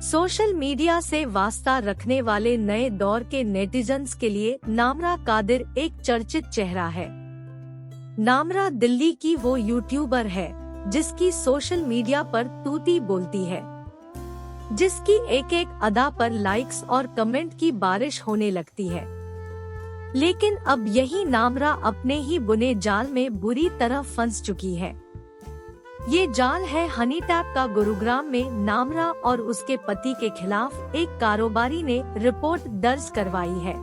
Social media से वास्ता रखने वाले नए दौर के नेटिजन्स के लिए नामरा कादिर एक चर्चित चेहरा है। नामरा दिल्ली की वो यूट्यूबर है जिसकी सोशल मीडिया पर तूती बोलती है, जिसकी एक एक अदा पर लाइक्स और कमेंट की बारिश होने लगती है। लेकिन अब यही नामरा अपने ही बुने जाल में बुरी तरह फंस चुकी है। ये जाल है हनी ट्रैप का। गुरुग्राम में नामरा और उसके पति के खिलाफ एक कारोबारी ने रिपोर्ट दर्ज करवाई है,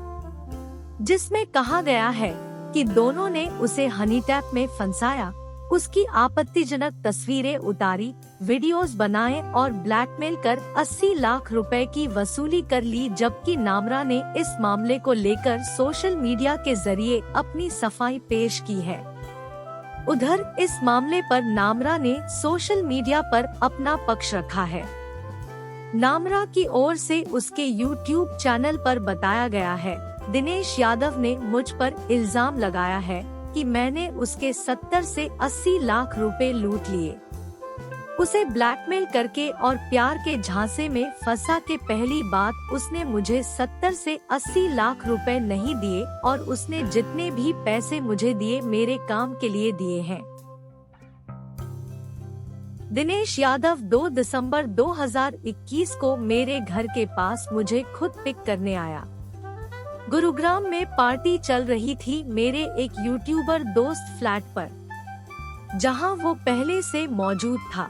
जिसमें कहा गया है कि दोनों ने उसे हनी ट्रैप में फंसाया, उसकी आपत्तिजनक तस्वीरें उतारी, वीडियोस बनाए और ब्लैकमेल कर 80 लाख रुपए की वसूली कर ली। जबकि नामरा ने इस मामले को लेकर सोशल मीडिया के जरिए अपनी सफाई पेश की है। उधर इस मामले पर नामरा ने सोशल मीडिया पर अपना पक्ष रखा है। नामरा की ओर से उसके YouTube चैनल पर बताया गया है, दिनेश यादव ने मुझ पर इल्जाम लगाया है कि मैंने उसके 70 से 80 लाख रुपए लूट लिए। उसे ब्लैकमेल करके और प्यार के झांसे में फंसा के पहली बात उसने मुझे 70 से 80 लाख रुपए नहीं दिए और उसने जितने भी पैसे मुझे दिए मेरे काम के लिए दिए हैं। दिनेश यादव 2 दिसंबर 2021 को मेरे घर के पास मुझे खुद पिक करने आया। गुरुग्राम में पार्टी चल रही थी मेरे एक यूट्यूबर दोस्त फ्लैट पर, जहां वो पहले से मौजूद था।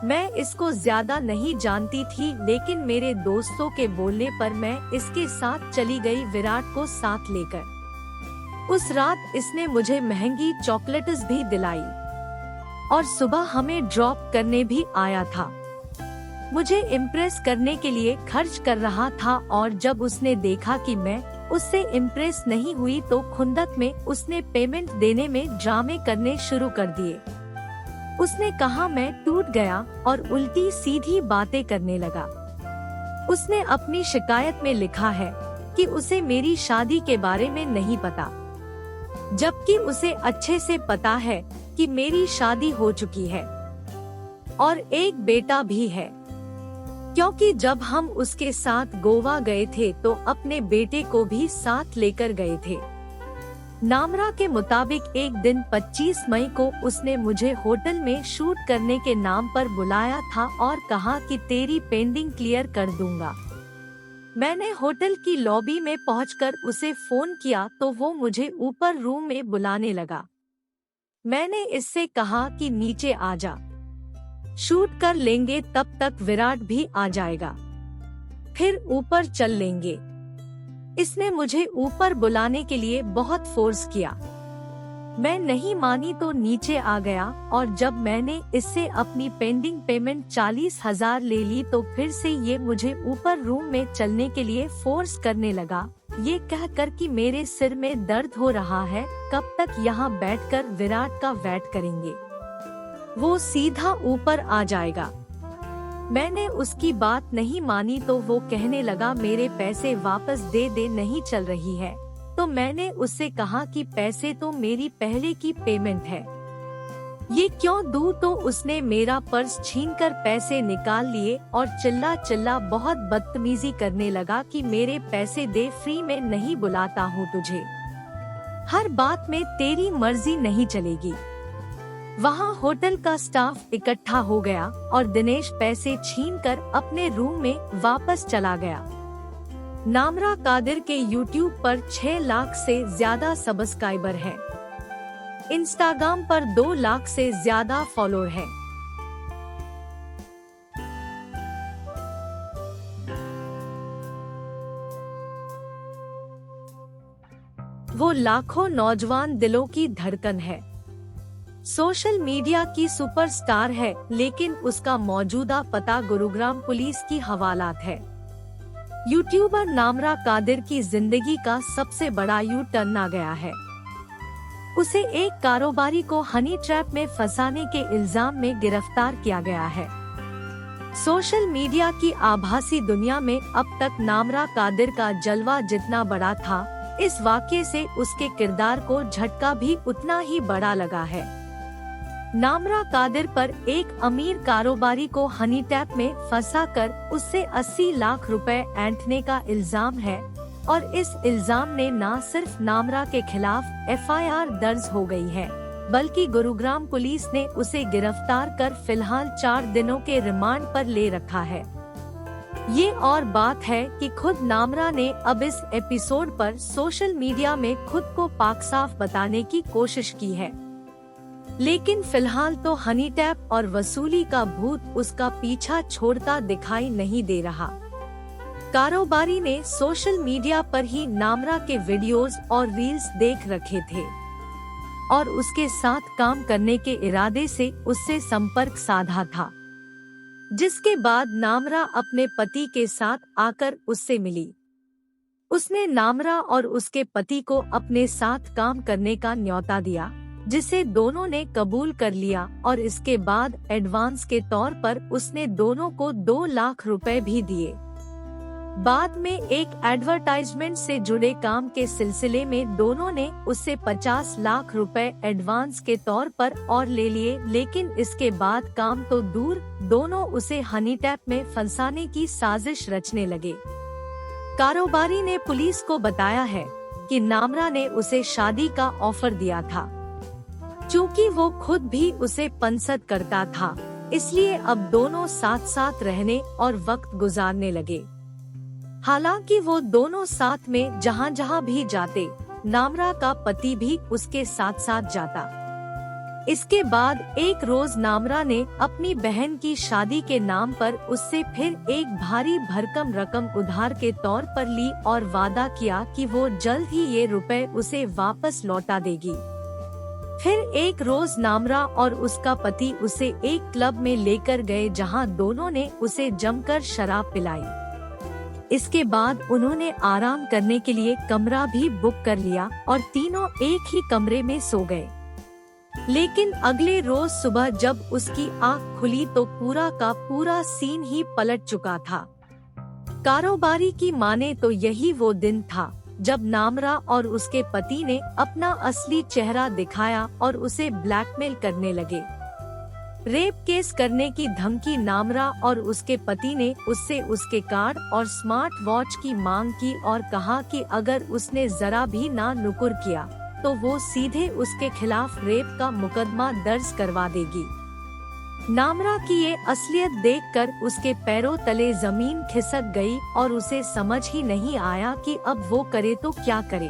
मैं इसको ज्यादा नहीं जानती थी, लेकिन मेरे दोस्तों के बोलने पर मैं इसके साथ चली गई विराट को साथ लेकर। उस रात इसने मुझे महंगी चॉकलेट्स भी दिलाई और सुबह हमें ड्रॉप करने भी आया था। मुझे इम्प्रेस करने के लिए खर्च कर रहा था और जब उसने देखा कि मैं उससे इम्प्रेस नहीं हुई तो खुंदक में उसने पेमेंट देने में ड्रामे करने शुरू कर दिए। उसने कहा मैं टूट गया और उल्टी सीधी बातें करने लगा। उसने अपनी शिकायत में लिखा है कि उसे मेरी शादी के बारे में नहीं पता, जबकि उसे अच्छे से पता है कि मेरी शादी हो चुकी है और एक बेटा भी है, क्योंकि जब हम उसके साथ गोवा गए थे तो अपने बेटे को भी साथ लेकर गए थे। नामरा के मुताबिक एक दिन 25 मई को उसने मुझे होटल में शूट करने के नाम पर बुलाया था और कहा कि तेरी पेंडिंग क्लियर कर दूंगा। मैंने होटल की लॉबी में पहुंचकर उसे फोन किया तो वो मुझे ऊपर रूम में बुलाने लगा। मैंने इससे कहा कि नीचे आ जा, शूट कर लेंगे, तब तक विराट भी आ जाएगा, फिर ऊपर चल लेंगे। इसने मुझे ऊपर बुलाने के लिए बहुत फोर्स किया। मैं नहीं मानी तो नीचे आ गया और जब मैंने इससे अपनी पेंडिंग पेमेंट 40,000 ले ली तो फिर से ये मुझे ऊपर रूम में चलने के लिए फोर्स करने लगा, ये कहकर कि मेरे सिर में दर्द हो रहा है, कब तक यहाँ बैठकर विराट का वेट करेंगे, वो सीधा ऊपर आ जाएगा। मैंने उसकी बात नहीं मानी तो वो कहने लगा मेरे पैसे वापस दे दे, नहीं चल रही है। तो मैंने उससे कहा कि पैसे तो मेरी पहले की पेमेंट है, ये क्यों दूं? तो उसने मेरा पर्स छीनकर पैसे निकाल लिए और चिल्ला चिल्ला बहुत बदतमीजी करने लगा कि मेरे पैसे दे, फ्री में नहीं बुलाता हूँ तुझे, हर बात में तेरी मर्जी नहीं चलेगी। वहाँ होटल का स्टाफ इकट्ठा हो गया और दिनेश पैसे छीनकर अपने रूम में वापस चला गया। नामरा कादिर के YouTube पर 6 लाख से ज्यादा सब्सक्राइबर हैं। इंस्टाग्राम पर 2 लाख से ज्यादा फॉलोअर हैं। वो लाखों नौजवान दिलों की धड़कन है। सोशल मीडिया की सुपरस्टार है, लेकिन उसका मौजूदा पता गुरुग्राम पुलिस की हवालात है। यूट्यूबर नामरा कादिर की जिंदगी का सबसे बड़ा यू टर्न आ गया है। उसे एक कारोबारी को हनी ट्रैप में फंसाने के इल्जाम में गिरफ्तार किया गया है। सोशल मीडिया की आभासी दुनिया में अब तक नामरा कादिर का जलवा जितना बड़ा था, इस वाकये से उसके किरदार को झटका भी उतना ही बड़ा लगा है। नामरा कादिर पर एक अमीर कारोबारी को हनी ट्रैप में फंसाकर उससे 80 लाख रुपए ऐंठने का इल्जाम है और इस इल्जाम ने न सिर्फ नामरा के खिलाफ एफआईआर दर्ज हो गई है, बल्कि गुरुग्राम पुलिस ने उसे गिरफ्तार कर फिलहाल 4 दिनों के रिमांड पर ले रखा है। ये और बात है कि खुद नामरा ने अब इस एपिसोड पर सोशल मीडिया में खुद को पाक साफ बताने की कोशिश की है, लेकिन फिलहाल तो हनी ट्रैप और वसूली का भूत उसका पीछा छोड़ता दिखाई नहीं दे रहा। कारोबारी ने सोशल मीडिया पर ही नामरा के वीडियोस और रील्स देख रखे थे और उसके साथ काम करने के इरादे से उससे संपर्क साधा था, जिसके बाद नामरा अपने पति के साथ आकर उससे मिली। उसने नामरा और उसके पति को अपने साथ काम करने का न्योता दिया, जिसे दोनों ने कबूल कर लिया और इसके बाद एडवांस के तौर पर उसने दोनों को 2 लाख रुपए भी दिए। बाद में एक एडवर्टाइजमेंट से जुड़े काम के सिलसिले में दोनों ने उससे 50 लाख रुपए एडवांस के तौर पर और ले लिए, लेकिन इसके बाद काम तो दूर, दोनों उसे हनी ट्रैप में फंसाने की साजिश रचने लगे। कारोबारी ने पुलिस को बताया है कि नामरा ने उसे शादी का ऑफर दिया था। चूँकि वो खुद भी उसे पसंद करता था, इसलिए अब दोनों साथ साथ रहने और वक्त गुजारने लगे। हालांकि वो दोनों साथ में जहाँ जहाँ भी जाते, नामरा का पति भी उसके साथ साथ जाता। इसके बाद एक रोज नामरा ने अपनी बहन की शादी के नाम पर उससे फिर एक भारी भरकम रकम उधार के तौर पर ली और वादा किया कि वो जल्द ही ये रुपए उसे वापस लौटा देगी। फिर एक रोज नामरा और उसका पति उसे एक क्लब में लेकर गए, जहां दोनों ने उसे जमकर शराब पिलाई। इसके बाद उन्होंने आराम करने के लिए कमरा भी बुक कर लिया और तीनों एक ही कमरे में सो गए। लेकिन अगले रोज सुबह जब उसकी आँख खुली तो पूरा का पूरा सीन ही पलट चुका था। कारोबारी की माने तो यही वो दिन था जब नामरा और उसके पति ने अपना असली चेहरा दिखाया और उसे ब्लैकमेल करने लगे। रेप केस करने की धमकी नामरा और उसके पति ने उससे उसके कार्ड और स्मार्ट वॉच की मांग की और कहा कि अगर उसने जरा भी ना नुकुर किया तो वो सीधे उसके खिलाफ रेप का मुकदमा दर्ज करवा देगी। नामरा की ये असलियत देखकर उसके पैरों तले जमीन खिसक गई और उसे समझ ही नहीं आया कि अब वो करे तो क्या करे।